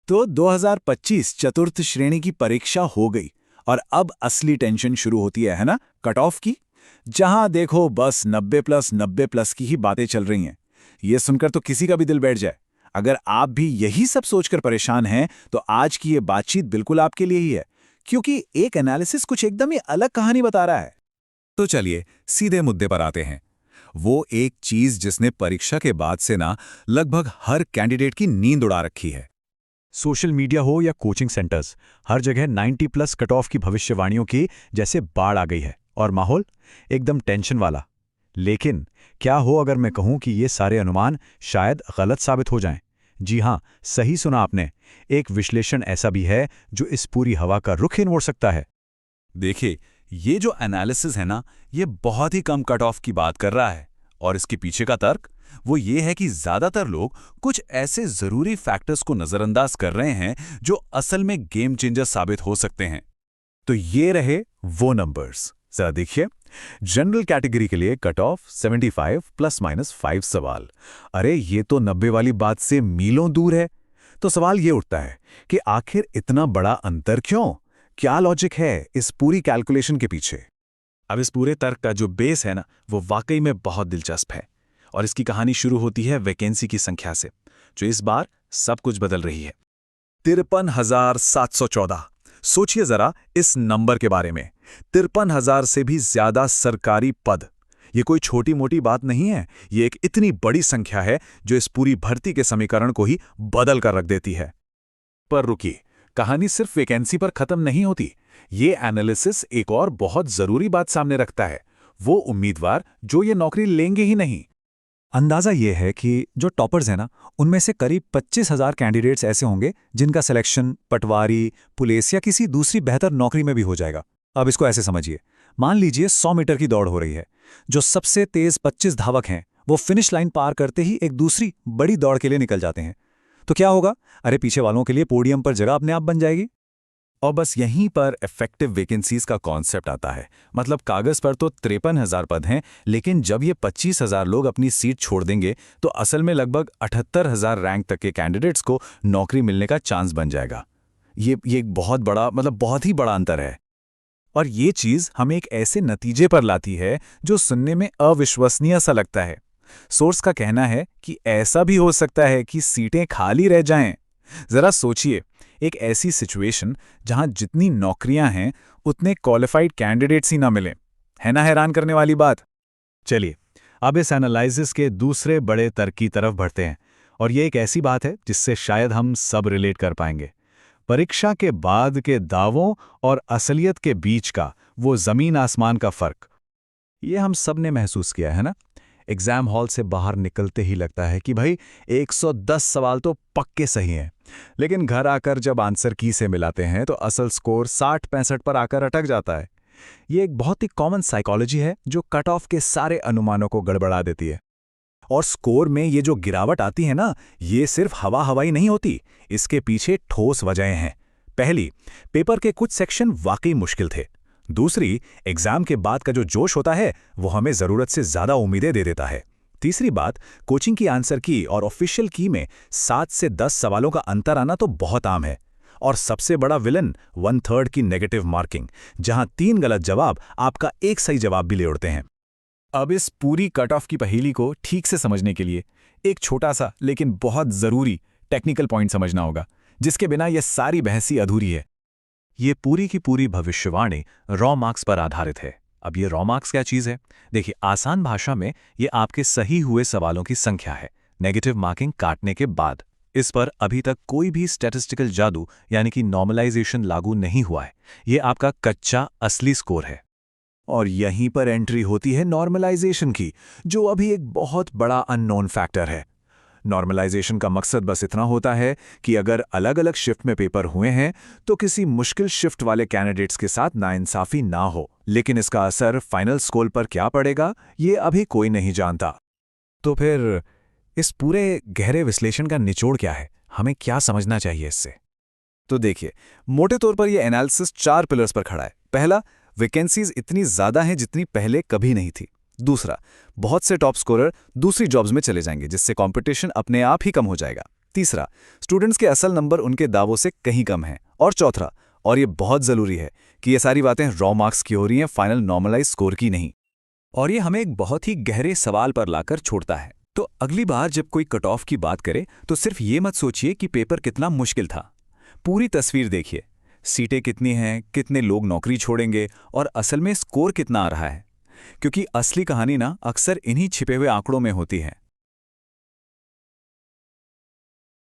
तो 2025 चतुर्थ श्रेणी की परीक्षा हो गई और अब असली टेंशन शुरू होती है ना, कट ऑफ की। जहां देखो बस 90+90+ की ही बातें चल रही हैं। ये सुनकर तो किसी का भी दिल बैठ जाए। अगर आप भी यही सब सोचकर परेशान हैं तो आज की ये बातचीत बिल्कुल आपके लिए ही है, क्योंकि एक एनालिसिस कुछ एकदम ही अलग कहानी बता रहा है। तो चलिए सीधे मुद्दे पर आते हैं। वो एक चीज जिसने परीक्षा के बाद से ना लगभग हर कैंडिडेट की नींद उड़ा रखी है। सोशल मीडिया हो या कोचिंग सेंटर्स, हर जगह 90+ कट ऑफ की भविष्यवाणियों की जैसे बाढ़ आ गई है और माहौल एकदम टेंशन वाला। लेकिन क्या हो अगर मैं कहूं कि ये सारे अनुमान शायद गलत साबित हो जाएं? जी हां, सही सुना आपने। एक विश्लेषण ऐसा भी है जो इस पूरी हवा का रुख ही मोड़ सकता है। देखिए, ये जो एनालिसिस है ना, ये बहुत ही कम कट ऑफ की बात कर रहा है। और इसके पीछे का तर्क वो ये है कि ज्यादातर लोग कुछ ऐसे जरूरी फैक्टर्स को नजरअंदाज कर रहे हैं जो असल में गेम चेंजर साबित हो सकते हैं। तो ये रहे वो नंबर्स, जरा देखिए। जनरल कैटेगरी के लिए कट ऑफ 75 ±5 सवाल। अरे ये तो 90 वाली बात से मीलों दूर है। तो सवाल ये उठता है कि आखिर इतना बड़ा अंतर क्यों? क्या लॉजिक है इस पूरी कैलकुलेशन के पीछे? अब इस पूरे तर्क का जो बेस है ना, वो वाकई में बहुत दिलचस्प है। और इसकी कहानी शुरू होती है वैकेंसी की संख्या से, जो इस बार सब कुछ बदल रही है। 53,714। सोचिए जरा इस नंबर के बारे में। 53,000 से भी ज्यादा सरकारी पद। ये कोई छोटी मोटी बात नहीं है। ये एक इतनी बड़ी संख्या है जो इस पूरी भर्ती के समीकरण को ही बदल कर रख देती है। पर रुकिए, कहानी सिर्फ वैकेंसी पर खत्म नहीं होती। ये एनालिसिस एक और बहुत जरूरी बात सामने रखता है, वो उम्मीदवार जो ये नौकरी लेंगे ही नहीं। अंदाजा ये है कि जो टॉपर्स हैं ना, उनमें से करीब 25,000 कैंडिडेट्स ऐसे होंगे जिनका सिलेक्शन पटवारी, पुलिस या किसी दूसरी बेहतर नौकरी में भी हो जाएगा। अब इसको ऐसे समझिए, मान लीजिए 100 मीटर की दौड़ हो रही है। जो सबसे तेज 25 धावक हैं वो फिनिश लाइन पार करते ही एक दूसरी बड़ी दौड़ के लिए निकल जाते हैं। तो क्या होगा? अरे पीछे वालों के लिए पोडियम पर जगह अपने आप बन जाएगी। और बस यहीं पर इफेक्टिव वैकेंसीज का कॉन्सेप्ट आता है। मतलब कागज पर तो 53,000 पद हैं, लेकिन जब ये 25,000 लोग अपनी सीट छोड़ देंगे तो असल में लगभग 78,000 रैंक तक के कैंडिडेट्स को नौकरी मिलने का चांस बन जाएगा। ये एक बहुत बड़ा, मतलब बहुत ही बड़ा अंतर है। और ये चीज हमें एक ऐसे नतीजे पर लाती है जो सुनने में अविश्वसनीय सा लगता है। सोर्स का कहना है कि ऐसा भी हो सकता है कि सीटें खाली रह जाएं। जरा सोचिए, एक ऐसी सिचुएशन जहां जितनी नौकरियां हैं उतने क्वालिफाइड कैंडिडेट्स ही ना मिलें। है ना हैरान करने वाली बात? चलिए अब इस एनालिसिस के दूसरे बड़े तर्क की तरफ बढ़ते हैं। और ये एक ऐसी बात है जिससे शायद हम सब रिलेट कर पाएंगे। परीक्षा के बाद के दावों और असलियत के बीच का वो जमीन आसमान का फर्क, ये हम सब ने महसूस किया है ना। एग्जाम हॉल से बाहर निकलते ही लगता है कि भाई 110 सवाल तो पक्के सही हैं, लेकिन घर आकर जब आंसर की से मिलाते हैं तो असल स्कोर 60-65 पर आकर अटक जाता है। ये एक बहुत ही कॉमन साइकोलॉजी है जो कट ऑफ के सारे अनुमानों को गड़बड़ा देती है। और स्कोर में ये जो गिरावट आती है ना, ये सिर्फ हवा हवाई नहीं होती। इसके पीछे ठोस वजहें हैं। पहली, पेपर के कुछ सेक्शन वाकई मुश्किल थे। दूसरी, एग्जाम के बाद का जो जोश होता है वो हमें जरूरत से ज्यादा उम्मीदें दे देता है। तीसरी बात, कोचिंग की आंसर की और ऑफिशियल की में 7 से 10 सवालों का अंतर आना तो बहुत आम है। और सबसे बड़ा विलन 1/3 की नेगेटिव मार्किंग, जहां 3 गलत जवाब आपका एक सही जवाब भी ले उड़ते हैं। अब इस पूरी कट ऑफ की पहेली को ठीक से समझने के लिए एक छोटा सा लेकिन बहुत जरूरी टेक्निकल पॉइंट समझना होगा, जिसके बिना यह सारी बहसी अधूरी है। ये पूरी की पूरी भविष्यवाणी रॉ मार्क्स पर आधारित है। अब ये रॉ मार्क्स क्या चीज़ है? देखिए, आसान भाषा में ये आपके सही हुए सवालों की संख्या है, नेगेटिव मार्किंग काटने के बाद। इस पर अभी तक कोई भी स्टैटिस्टिकल जादू यानी कि नॉर्मलाइजेशन लागू नहीं हुआ है। ये आपका कच्चा असली स्कोर है। और यहीं पर एंट्री होती है नॉर्मलाइजेशन की, जो अभी एक बहुत बड़ा अननोन फैक्टर है। नॉर्मलाइजेशन का मकसद बस इतना होता है कि अगर अलग अलग शिफ्ट में पेपर हुए हैं तो किसी मुश्किल शिफ्ट वाले कैंडिडेट्स के साथ नाइंसाफी ना हो। लेकिन इसका असर फाइनल स्कोर पर क्या पड़ेगा, ये अभी कोई नहीं जानता। तो फिर इस पूरे गहरे विश्लेषण का निचोड़ क्या है? हमें क्या समझना चाहिए इससे? तो देखिए, मोटे तौर पर यह एनालिसिस 4 पिलर्स पर खड़ा है। पहला, वैकेंसीज इतनी ज्यादा हैं जितनी पहले कभी नहीं थी। दूसरा, बहुत से टॉप स्कोरर दूसरी जॉब्स में चले जाएंगे, जिससे कंपटीशन अपने आप ही कम हो जाएगा। तीसरा, स्टूडेंट्स के असल नंबर उनके दावों से कहीं कम हैं। और चौथा, और ये बहुत ज़रूरी है कि ये सारी बातें रॉ मार्क्स की हो रही हैं, फाइनल नॉर्मलाइज स्कोर की नहीं। और ये हमें एक बहुत ही गहरे सवाल पर लाकर छोड़ता है। तो अगली बार जब कोई कट ऑफ की बात करे तो सिर्फ ये मत सोचिए कि पेपर कितना मुश्किल था। पूरी तस्वीर देखिए, सीटें कितनी हैं, कितने लोग नौकरी छोड़ेंगे और असल में स्कोर कितना आ रहा है। क्योंकि असली कहानी ना अक्सर इन्हीं छिपे हुए आंकड़ों में होती है।